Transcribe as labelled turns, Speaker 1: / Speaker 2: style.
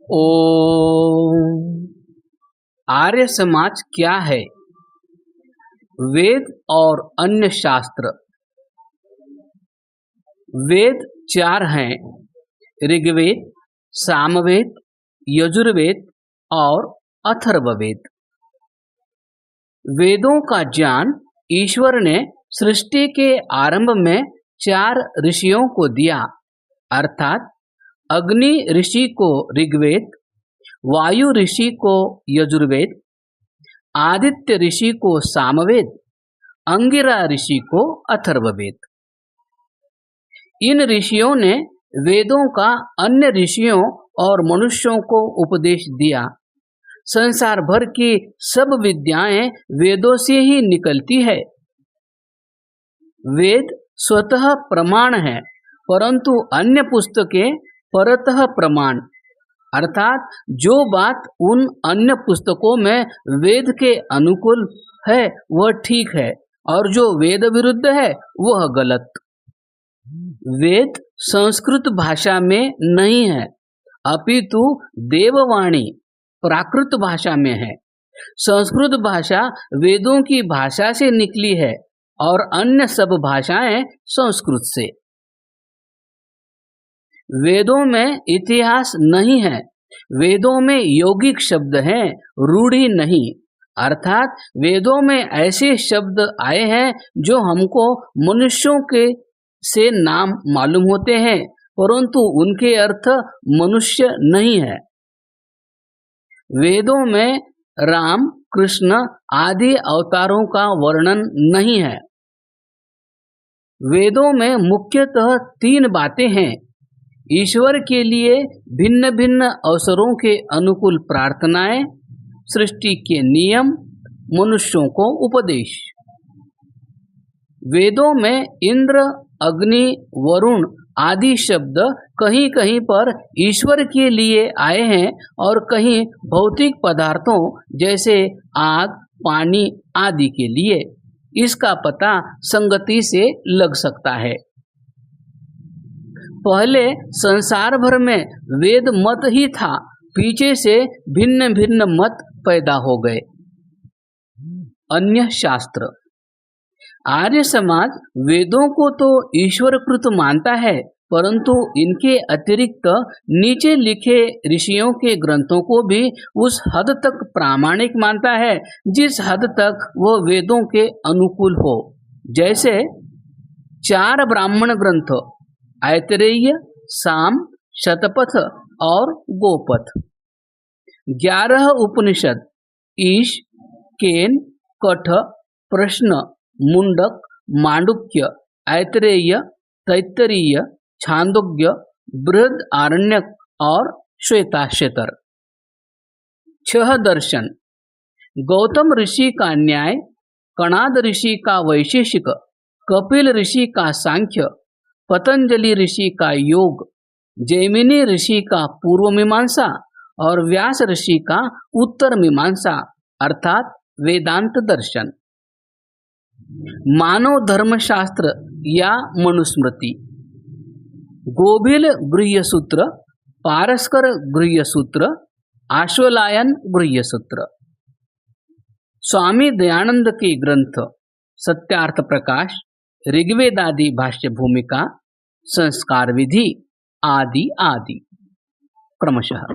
Speaker 1: ओम। आर्य समाज क्या है? वेद और अन्य शास्त्र। वेद 4 हैं: ऋग्वेद, सामवेद, यजुर्वेद और अथर्ववेद। वेदों का ज्ञान ईश्वर ने सृष्टि के आरंभ में 4 ऋषियों को दिया, अर्थात अग्नि ऋषि को ऋग्वेद, वायु ऋषि को यजुर्वेद, आदित्य ऋषि को सामवेद, अंगिरा ऋषि को अथर्ववेद। इन ऋषियों ने वेदों का अन्य ऋषियों और मनुष्यों को उपदेश दिया। संसार भर की सब विद्याएं वेदों से ही निकलती है। वेद स्वतः प्रमाण है, परंतु अन्य पुस्तकें परतः प्रमाण, अर्थात जो बात उन अन्य पुस्तकों में वेद के अनुकूल है वह ठीक है और जो वेद विरुद्ध है वह गलत। वेद संस्कृत भाषा में नहीं है, अपितु देववाणी प्राकृत भाषा में है। संस्कृत भाषा वेदों की भाषा से निकली है और अन्य सब भाषाएं संस्कृत से। वेदों में इतिहास नहीं है, वेदों में यौगिक शब्द हैं, रूढ़ि नहीं, अर्थात वेदों में ऐसे शब्द आए हैं जो हमको मनुष्यों के से नाम मालूम होते हैं, परंतु उनके अर्थ मनुष्य नहीं है। वेदों में राम, कृष्ण आदि अवतारों का वर्णन नहीं है। वेदों में मुख्यतः 3 बातें हैं: ईश्वर के लिए भिन्न भिन्न अवसरों के अनुकूल प्रार्थनाएं, सृष्टि के नियम, मनुष्यों को उपदेश। वेदों में इंद्र, अग्नि, वरुण आदि शब्द कहीं कहीं पर ईश्वर के लिए आए हैं और कहीं भौतिक पदार्थों जैसे आग, पानी आदि के लिए। इसका पता संगति से लग सकता है। पहले संसार भर में वेद मत ही था, पीछे से भिन्न भिन्न मत पैदा हो गए। अन्य शास्त्र। आर्य समाज वेदों को तो ईश्वरकृत मानता है, परंतु इनके अतिरिक्त नीचे लिखे ऋषियों के ग्रंथों को भी उस हद तक प्रामाणिक मानता है जिस हद तक वह वेदों के अनुकूल हो। जैसे 4 ब्राह्मण ग्रंथ ऐतरेय, साम, शतपथ और गोपथ, 11 उपनिषद ईश, केन, कठ, प्रश्न, मुंडक, मांडुक्य, ऐतरेय, तैत्तरीय, छांदोग्य, बृहदारण्यक और श्वेताश्वतर। 6 दर्शन: गौतम ऋषि का न्याय, कणाद ऋषि का वैशेषिक, कपिल ऋषि का सांख्य, पतंजलि ऋषि का योग, जैमिनी ऋषि का पूर्व मीमांसा और व्यास ऋषि का उत्तर मीमांसा अर्थात वेदांत दर्शन। मानव धर्मशास्त्र या मनुस्मृति। गोभिल गृह्य सूत्र, पारस्कर गृह्य सूत्र, आश्वलायन गृह्य सूत्र। स्वामी दयानंद के ग्रंथ सत्यार्थ प्रकाश, ऋग्वेदादि भाष्य भूमिका, संस्कार विधि आदि आदि क्रमशः।